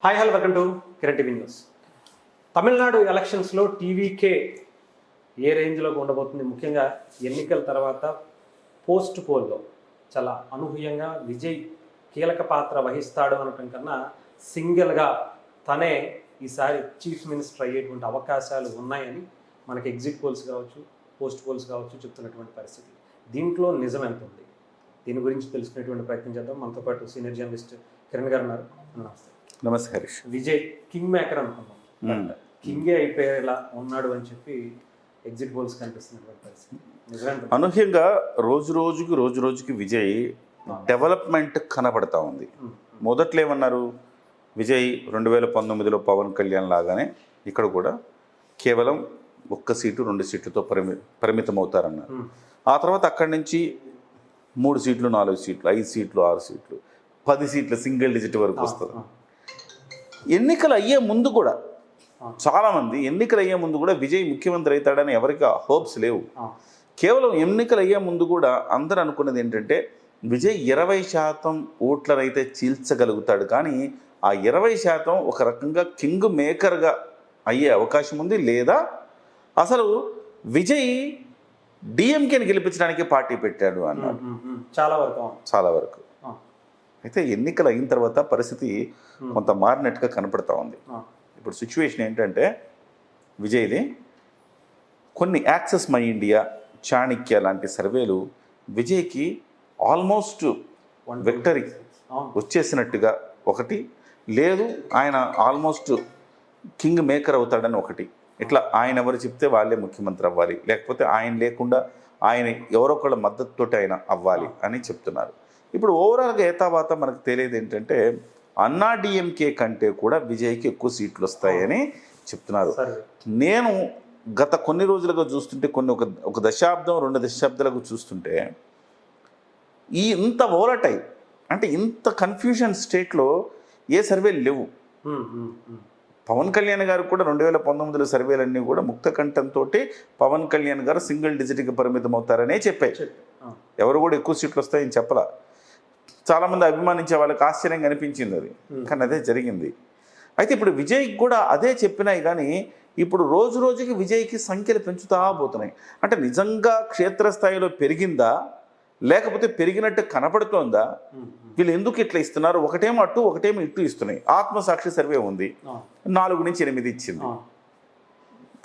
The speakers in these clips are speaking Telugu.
Hi hello welcome to Kiran TV news. Tamil Nadu ఎలక్షన్స్లో టీవీకే ఏ రేంజ్లోకి ఉండబోతుంది, ముఖ్యంగా ఎన్నికల తర్వాత పోస్ట్ పోల్లో చాలా అనూహ్యంగా విజయ్ కీలక పాత్ర వహిస్తాడు అనటం కన్నా సింగిల్గా తనే ఈసారి చీఫ్ మినిస్టర్ అయ్యేటువంటి అవకాశాలు ఉన్నాయని మనకి ఎగ్జిట్ పోల్స్ కావచ్చు, పోస్ట్ పోల్స్ కావచ్చు చెప్తున్నటువంటి పరిస్థితి. దీంట్లో నిజం ఎంత ఉంది, దీని గురించి తెలుసుకునేటువంటి ప్రయత్నం చేద్దాం. మనతో పాటు సీనియర్ జర్నలిస్ట్ కిరణ్ గారు ఉన్నారు. నమస్తే. నమస్తే హరీష్. విజయ్ కింగ్ మేకర్ అనుకున్నాం, కింగే అయిపోయేలా ఉన్నాడు అని చెప్పి ఎగ్జిట్ పోల్స్ కనిపిస్తున్నటువంటి పరిస్థితి. అనూహ్యంగా రోజు రోజుకి విజయ్ డెవలప్మెంట్ కనబడతా ఉంది. మొదట్లో ఏమన్నారు, విజయ్ 2019లో పవన్ కళ్యాణ్ లాగానే ఇక్కడ కూడా కేవలం 1 సీటు 2 సీట్లతో పరిమితం అవుతారన్నారు. ఆ తర్వాత అక్కడి నుంచి 3 సీట్లు 4 సీట్లు 5 సీట్లు 6 సీట్లు 10 సీట్ల సింగిల్ డిజిట్ వరకు వస్తుంది. ఎన్నికలు అయ్యే ముందు కూడా చాలామంది ఎన్నికలు అయ్యే ముందు కూడా విజయ్ ముఖ్యమంత్రి అవుతాడని ఎవరికి హోప్స్ లేవు. కేవలం ఎన్నికలు అయ్యే ముందు కూడా అందరూ అనుకున్నది ఏంటంటే విజయ్ 20% ఓట్లనైతే చీల్చగలుగుతాడు, కానీ ఆ 20% ఒక రకంగా కింగ్ మేకర్గా అయ్యే అవకాశం ఉంది, లేదా అసలు విజయ్ డిఎంకేని గెలిపించడానికి పార్టీ పెట్టాడు అన్నాడు చాలా వరకు. అయితే ఎన్నికలు అయిన తర్వాత పరిస్థితి కొంత మారినట్టుగా కనపడతా ఉంది. ఇప్పుడు సిచ్యువేషన్ ఏంటంటే విజయ్ది కొన్ని యాక్సెస్ మై ఇండియా, చాణక్య లాంటి సర్వేలు విజయ్కి ఆల్మోస్ట్ విక్టరీ వచ్చేసినట్టుగా ఒకటి, లేదు ఆయన ఆల్మోస్ట్ కింగ్ మేకర్ అవుతాడని ఒకటి. ఇట్లా ఆయన ఎవరు చెప్తే వాళ్ళే ముఖ్యమంత్రి అవ్వాలి, లేకపోతే ఆయన లేకుండా ఆయన ఎవరొకళ్ళ మద్దతుతోటి ఆయన అవ్వాలి అని చెప్తున్నారు. ఇప్పుడు ఓవరాల్గా ఏతావాత మనకు తెలియదు ఏంటంటే అన్నా డిఎంకే కంటే కూడా విజయ్కి ఎక్కువ సీట్లు వస్తాయని చెప్తున్నారు. నేను గత కొన్ని రోజులుగా చూస్తుంటే ఒక దశాబ్దం 2 దశాబ్దాలకు చూస్తుంటే ఇంత వోలటైల్ అంటే ఇంత కన్ఫ్యూజన్ స్టేట్లో ఏ సర్వేలు లేవు. పవన్ కళ్యాణ్ గారు కూడా 2019లో సర్వేలన్నీ కూడా ముక్త కంఠంతో పవన్ కళ్యాణ్ గారు సింగిల్ డిజిట్కి పరిమితం అవుతారనే చెప్పాయి. ఎవరు కూడా ఎక్కువ సీట్లు వస్తాయని చెప్పలా. చాలామంది అభిమానించే వాళ్ళకి ఆశ్చర్యంగా అనిపించింది అది, కానీ అదే జరిగింది. అయితే ఇప్పుడు విజయ్కి కూడా అదే చెప్పినాయి, కానీ ఇప్పుడు రోజుకి విజయ్కి సంఖ్యలు పెంచుతా పోతున్నాయి. అంటే నిజంగా క్షేత్రస్థాయిలో పెరిగిందా, లేకపోతే పెరిగినట్టు కనపడుతోందా, వీళ్ళు ఎందుకు ఇట్లా ఇస్తున్నారు? ఒకటేమో అటు ఒకటేమో ఇటు ఇస్తున్నాయి. ఆత్మసాక్షి సర్వే ఉంది, 4 నుంచి 8 ఇచ్చింది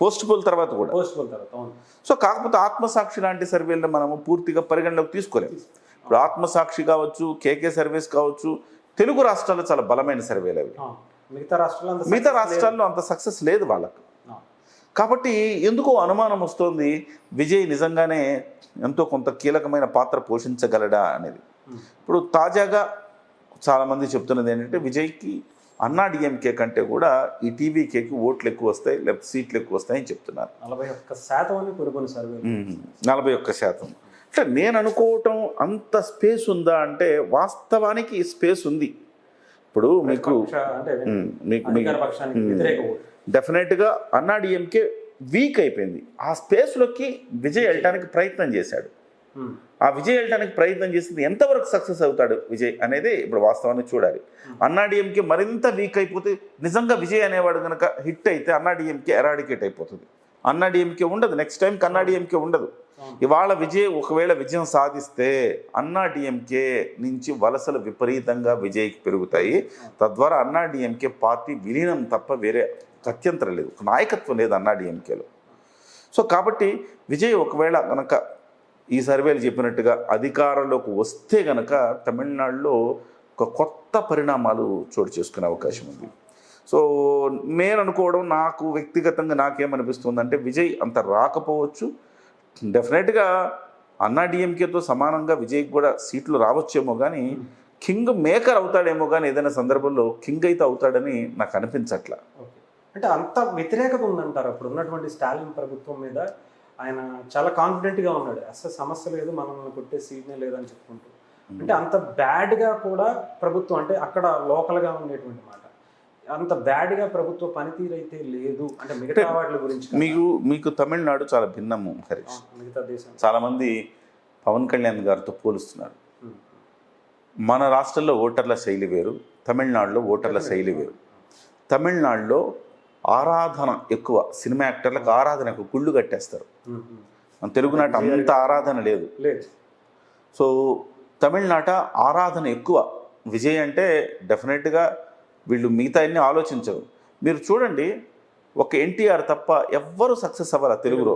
పోస్ట్ పోల్ తర్వాత కూడా. సో కాకపోతే ఆత్మసాక్షి లాంటి సర్వేలను మనము పూర్తిగా పరిగణలోకి తీసుకోలేము. ఇప్పుడు ఆత్మసాక్షి కావచ్చు, కేకే సర్వేస్ కావచ్చు, తెలుగు రాష్ట్రాల్లో చాలా బలమైన సర్వేలు అవి. మిగతా రాష్ట్రాల్లో అంత సక్సెస్ లేదు వాళ్ళకు. కాబట్టి ఎందుకో అనుమానం వస్తుంది విజయ్ నిజంగానే ఎంతో కొంత కీలకమైన పాత్ర పోషించగలడా అనేది. ఇప్పుడు తాజాగా చాలామంది చెప్తున్నది ఏంటంటే విజయ్కి అన్నా డిఎంకే కంటే కూడా ఈ టీవీకేకి ఓట్లు ఎక్కువ వస్తాయి, లేకపోతే సీట్లు ఎక్కువ వస్తాయని చెప్తున్నారు. 41%. అంటే నేను అనుకోవటం అంత స్పేస్ ఉందా అంటే వాస్తవానికి స్పేస్ ఉంది. ఇప్పుడు మీకు డెఫినెట్గా అన్నా డిఎంకే వీక్ అయిపోయింది. ఆ స్పేస్లోకి విజయ్ వెళ్ళడానికి ప్రయత్నం చేశాడు. ఆ విజయ్ వెళ్ళడానికి ప్రయత్నం చేసింది ఎంతవరకు సక్సెస్ అవుతాడు విజయ్ అనేది ఇప్పుడు వాస్తవాన్ని చూడాలి. అన్నా డిఎంకే మరింత వీక్ అయిపోతే, నిజంగా విజయ్ అనేవాడు కనుక హిట్ అయితే అన్నా డిఎంకే ఎరాడికేట్ అయిపోతుంది. అన్నా డిఎంకే ఉండదు, నెక్స్ట్ టైంకి అన్నా డిఎంకే ఉండదు. ఇవాళ విజయ్ ఒకవేళ విజయం సాధిస్తే అన్నా డిఎంకే నుంచి వలసలు విపరీతంగా విజయ్కి పెరుగుతాయి. తద్వారా అన్నా డిఎంకే పార్టీ విలీనం తప్ప వేరే గత్యంతరం లేదు, నాయకత్వం లేదు అన్నా డిఎంకేలో. సో కాబట్టి విజయ్ ఒకవేళ కనుక ఈ సర్వేలు చెప్పినట్టుగా అధికారంలోకి వస్తే కనుక తమిళనాడులో ఒక కొత్త పరిణామాలు చోటు చేసుకునే అవకాశం ఉంది. సో నేను అనుకోవడం, నాకు వ్యక్తిగతంగా నాకేమనిపిస్తుందంటే విజయ్ అంత రాకపోవచ్చు. డెఫినెట్గా అన్నా డిఎంకేతో సమానంగా విజయ్కి కూడా సీట్లు రావచ్చేమో, కానీ కింగ్ మేకర్ అవుతాడేమో, కానీ ఏదైనా సందర్భంలో కింగ్ అయితే అవుతాడని నాకు అనిపించట్లా. అంటే అంత వ్యతిరేకత ఉందంటారు అప్పుడు ఉన్నటువంటి స్టాలిన్ ప్రభుత్వం మీద. ఆయన చాలా కాన్ఫిడెంట్గా ఉన్నాడు, అసలు సమస్య లేదు, మనల్ని కొట్టే సీట్నే లేదని చెప్పుకుంటూ. అంటే అంత బ్యాడ్గా కూడా ప్రభుత్వం, అంటే అక్కడ లోకల్గా ఉండేటువంటి మాట, అంత బ్యాడ్గా ప్రభుత్వ పనితీరు అయితే లేదు అంటే మిగతా వాటి గురించి. మీకు తమిళనాడు చాలా భిన్నము హరీష్. మిగతా దేశం చాలామంది పవన్ కళ్యాణ్ గారితో పోలుస్తున్నారు. మన రాష్ట్రంలో ఓటర్ల శైలి వేరు, తమిళనాడులో ఓటర్ల శైలి వేరు. తమిళనాడులో ఆరాధన ఎక్కువ, సినిమా యాక్టర్లకు ఆరాధన ఎక్కువ, గుళ్ళు కట్టేస్తారు. మన తెలుగునాట అంత ఆరాధన లేదు. సో తమిళనాట ఆరాధన ఎక్కువ. విజయ్ అంటే డెఫినెట్గా వీళ్ళు మిగతా అన్ని ఆలోచించరు. మీరు చూడండి, ఒక ఎన్టీఆర్ తప్ప ఎవ్వరూ సక్సెస్ అవ్వాలి తెలుగులో.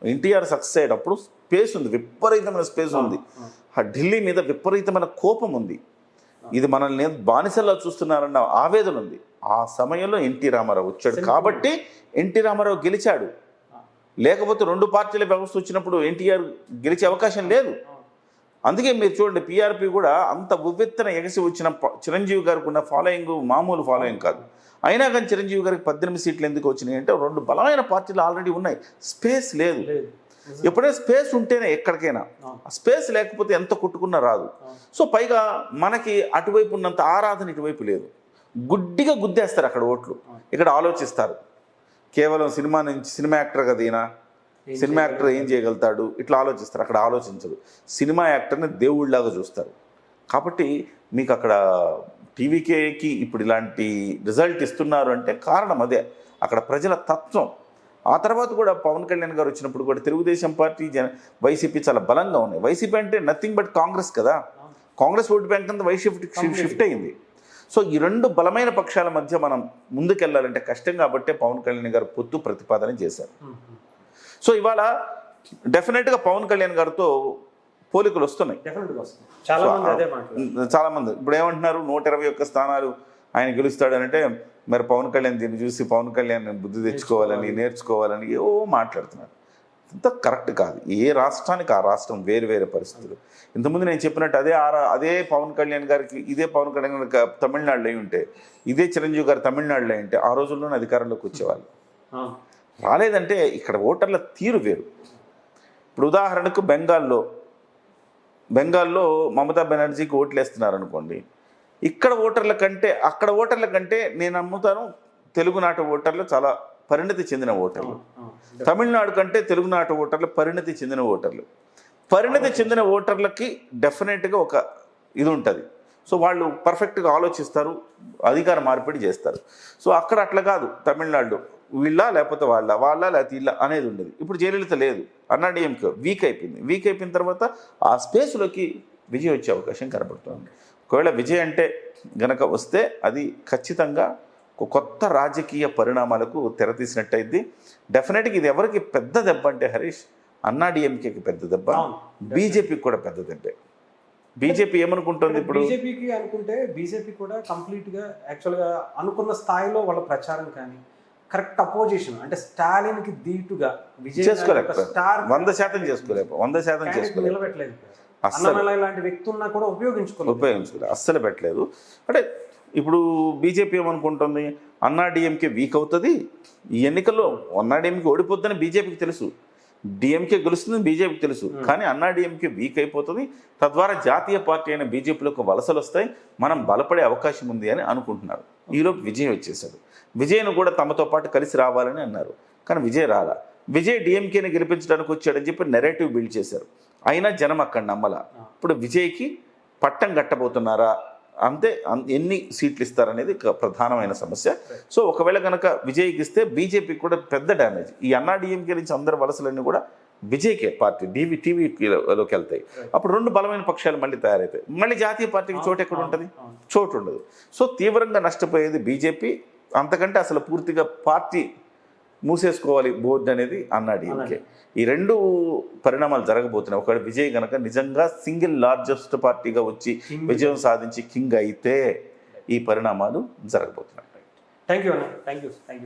ఎన్టీఆర్ సక్సెస్ అయ్యేటప్పుడు స్పేస్ ఉంది, విపరీతమైన స్పేస్ ఉంది. ఆ ఢిల్లీ మీద విపరీతమైన కోపం ఉంది. ఇది మనల్ని బానిసల్లో చూస్తున్నారన్న ఆవేదన ఉంది. ఆ సమయంలో ఎన్టీ రామారావు వచ్చాడు కాబట్టి ఎన్టీ రామారావు గెలిచాడు. లేకపోతే 2 పార్టీల వ్యవస్థ వచ్చినప్పుడు ఎన్టీఆర్ గెలిచే అవకాశం లేదు. అందుకే మీరు చూడండి, పిఆర్పి కూడా అంత ఉవ్వెత్తన ఎగసి వచ్చిన చిరంజీవి గారికి ఉన్న ఫాలోయింగ్ మామూలు ఫాలోయింగ్ కాదు. అయినా కానీ చిరంజీవి గారికి 18 సీట్లు ఎందుకు వచ్చినాయి అంటే 2 బలమైన పార్టీలు ఆల్రెడీ ఉన్నాయి, స్పేస్ లేదు. ఎప్పుడైనా స్పేస్ ఉంటేనే ఎక్కడికైనా, స్పేస్ లేకపోతే ఎంత కొట్టుకున్నా రాదు. సో పైగా మనకి అటువైపు ఉన్నంత ఆరాధన ఇటువైపు లేదు. గుడ్డిగా గుద్దేస్తారు అక్కడ ఓట్లు, ఇక్కడ ఆలోచిస్తారు. కేవలం సినిమా యాక్టర్ కదా ఈయన, సినిమా యాక్టర్ ఏం చేయగలుగుతాడు ఇట్లా ఆలోచిస్తారు. అక్కడ ఆలోచించరు, సినిమా యాక్టర్ని దేవుళ్ళలాగా చూస్తారు. కాబట్టి మీకు అక్కడ టీవీకేకి ఇప్పుడు ఇలాంటి రిజల్ట్ ఇస్తున్నారు అంటే కారణం అదే, అక్కడ ప్రజల తత్వం. ఆ తర్వాత కూడా పవన్ కళ్యాణ్ గారు వచ్చినప్పుడు కూడా తెలుగుదేశం పార్టీ వైసీపీ చాలా బలంగా ఉన్నాయి. వైసీపీ అంటే నథింగ్ బట్ కాంగ్రెస్ కదా, కాంగ్రెస్ ఓటు బ్యాంక్ అంతా షిఫ్ట్ అయింది. సో ఈ 2 బలమైన పక్షాల మధ్య మనం ముందుకెళ్ళాలంటే కష్టం కాబట్టే పవన్ కళ్యాణ్ గారు పొత్తు ప్రతిపాదన చేశారు. సో ఇవాళ డెఫినెట్గా పవన్ కళ్యాణ్ గారితో పోలికలు వస్తున్నాయి చాలా మంది. ఇప్పుడు ఏమంటున్నారు, 121 స్థానాలు ఆయన గెలుస్తాడనంటే మరి పవన్ కళ్యాణ్ దీన్ని చూసి పవన్ కళ్యాణ్ బుద్ధి తెచ్చుకోవాలని నేర్చుకోవాలని ఏవో మాట్లాడుతున్నారు. అంత కరెక్ట్ కాదు. ఏ రాష్ట్రానికి ఆ రాష్ట్రం వేరు వేరే పరిస్థితులు. ఇంతకుముందు నేను చెప్పినట్టు అదే పవన్ కళ్యాణ్ గారికి, ఇదే పవన్ కళ్యాణ్ గారికి తమిళనాడులో అయి ఉంటే, ఇదే చిరంజీవి గారు తమిళనాడులో అయి ఉంటే ఆ రోజుల్లోనే అధికారంలోకి వచ్చేవాళ్ళు. రాలేదంటే ఇక్కడ ఓటర్ల తీరు వేరు. ఇప్పుడు ఉదాహరణకు బెంగాల్లో మమతా బెనర్జీకి ఓట్లు వేస్తున్నారు అనుకోండి, ఇక్కడ ఓటర్ల కంటే అక్కడ ఓటర్ల కంటే నేను నమ్ముతాను తెలుగునాట ఓటర్లు చాలా పరిణతి చెందిన ఓటర్లు. తమిళనాడు కంటే తెలుగునాట ఓటర్లు పరిణతి చెందిన ఓటర్లు. పరిణతి చెందిన ఓటర్లకి డెఫినెట్గా ఒక ఇది ఉంటుంది. సో వాళ్ళు పర్ఫెక్ట్గా ఆలోచిస్తారు, అధికార మార్పిడి చేస్తారు. సో అక్కడ అట్లా కాదు. తమిళనాడులో వీళ్ళ లేకపోతే వాళ్ళ లేకపోతే ఇళ్ళ అనేది ఉండేది. ఇప్పుడు జయలలిత లేదు, అన్నాడీఎంకే వీక్ అయిపోయిన తర్వాత ఆ స్పేస్లోకి విజయ్ వచ్చే అవకాశం కనబడుతుంది. ఒకవేళ విజయ్ అంటే గనక వస్తే అది ఖచ్చితంగా ఒక కొత్త రాజకీయ పరిణామాలకు తెరతీసినట్టయిద్ది. డెఫినెట్గా ఇది ఎవరికి పెద్ద దెబ్బ అంటే హరీష్, అన్నాడీఎంకేకి పెద్ద దెబ్బ, బీజేపీకి కూడా పెద్ద దెబ్బే. బీజేపీ ఏమనుకుంటుంది ఇప్పుడు? బీజేపీకి అనుకుంటే బీజేపీ కూడా కంప్లీట్గా యాక్చువల్గా అనుకున్న స్థాయిలో వాళ్ళ ప్రచారం కానీ కరెక్ట్ అపోజిషన్ అంటే స్టాలిన్కి దీటుగా చేసుకోలేకపోయారు. 100% చేసుకోలేకపోయారు. నిలబెట్టలేదు. అన్నమలై లాంటి వ్యక్తి ఉన్నా కూడా ఉపయోగించుకోలేదు. అస్సలు పెట్టలేదు. అంటే ఇప్పుడు బీజేపీ ఏమనుకుంటుంది, అన్నాడీఎంకే వీక్ అవుతుంది ఈ ఎన్నికల్లో, అన్నాడీఎంకే ఓడిపోతుందని బీజేపీకి తెలుసు, డిఎంకే గెలుస్తుందని బీజేపీకి తెలుసు. కానీ అన్నాడీఎంకే వీక్ అయిపోతుంది, తద్వారా జాతీయ పార్టీ అయిన బీజేపీలోకి వలసలు వస్తాయి, మనం బలపడే అవకాశం ఉంది అని అనుకుంటున్నారు. ఈలోపు విజయ్ వచ్చేసాడు. విజయ్ను కూడా తమతో పాటు కలిసి రావాలని అన్నారు, కానీ విజయ్ రాలా. విజయ్ డిఎంకేని గెలిపించడానికి వచ్చాడని చెప్పి నెరేటివ్ బిల్డ్ చేశారు. అయినా జనం అక్కడ నమ్మల. ఇప్పుడు విజయ్కి పట్టం కట్టబోతున్నారా, అంతే ఎన్ని సీట్లు ఇస్తారనేది ప్రధానమైన సమస్య. సో ఒకవేళ కనుక విజయ్కి ఇస్తే బీజేపీకి కూడా పెద్ద డ్యామేజ్. ఈ అన్నాడీఎంకే నుంచి అందరి వలసలన్నీ కూడా విజయ్కే పార్టీ టీవీలోకి వెళ్తాయి. అప్పుడు 2 బలమైన పక్షాలు మళ్ళీ తయారవుతాయి. మళ్ళీ జాతీయ పార్టీకి చోటు ఎక్కడ ఉంటుంది? చోటు ఉండదు. సో తీవ్రంగా నష్టపోయేది బీజేపీ. అంతకంటే అసలు పూర్తిగా పార్టీ మూసేసుకోవాలి బోర్డు అనేది అన్నాడీఎంకే. ఈ 2 పరిణామాలు జరగబోతున్నాయి. ఒకవేళ విజయ్ కనుక నిజంగా సింగిల్ లార్జెస్ట్ పార్టీగా వచ్చి విజయం సాధించి కింగ్ అయితే ఈ పరిణామాలు జరగబోతున్నాయి. Thank you.